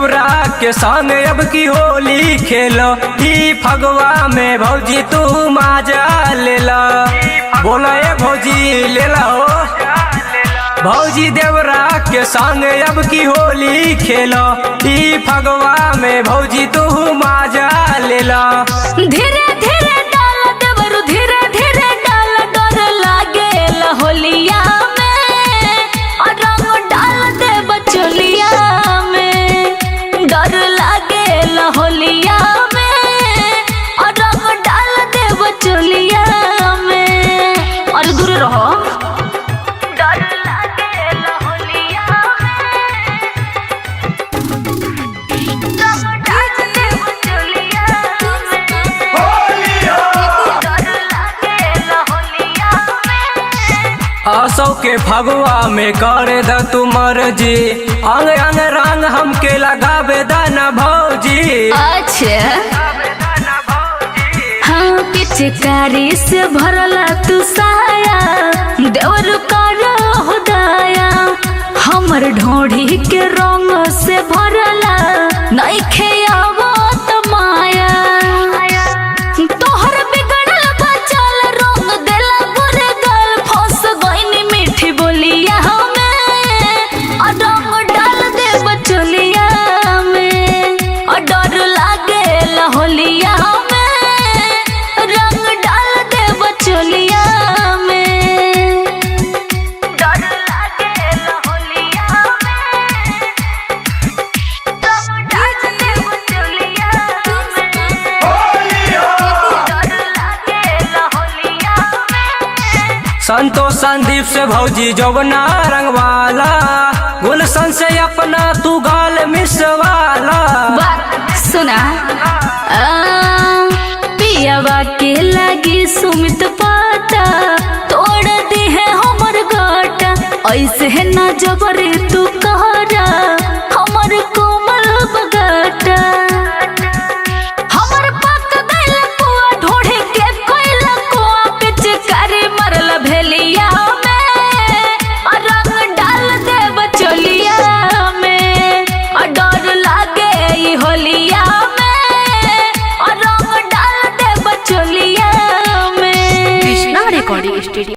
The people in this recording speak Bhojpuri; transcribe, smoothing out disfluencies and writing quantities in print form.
देवरा के संग अब की होली खेलो ई फगवा में भौजी तू माजा ले ला। बोला ए भौजी ले ला हो। भौजी देवरा के संग अब की होली खेलो ई फगवा में भौजी तू माजा ले ला। धीरे धीरे डाल देवरु धीरे धीरे डाल डर लागे होलिया में और रंग डाल दे बचलिया में। डर लागे होलिया में और रंग डाल दे बचलिया में। और दूर रहो। डर लागे होलिया में रंग डाल दे बचलिया में। डर लागे होलिया में। आसो के फगवा में करे द तू मर्जी अंग अंग रंग हमके लगावे दाना भौजी। अच्छा हाँ पिचकारी से भरला तू साया देवर कर हुदाया। हमर ढोढ़ी के रंग से भरला नहीं खेयावो तो माया। तोहर बिगड़ल बचल रंग देला बुरे गल फंस गईनी मीठी बोलिया में और रंग डाल दे बचलिया में। और डर लागे होलिया में रंग डाल दे बचलिया में। डर लागे होलिया में रंग डाल दे बचलिया में। डर लागे होलिया में। संतोष संदीप से भौजी जौबना रंगवाला गुलशन से अपना तू गाल मिसवाला। बात सुना पियावा के लगी सुमित पाता तोड़ दी है हमर गाटा। ऐसे न जबरे तू कहरा हमर कोमल बगाटा। हमर पक गइल पुआ ढोढ़े के कोइल कोआ पिचकारी मरल भेलिया में और रंग डाल दे बचलिया में। और डर लागे ई होलिया में और रंग डाल दे बचलिया में। Krishna recording studio.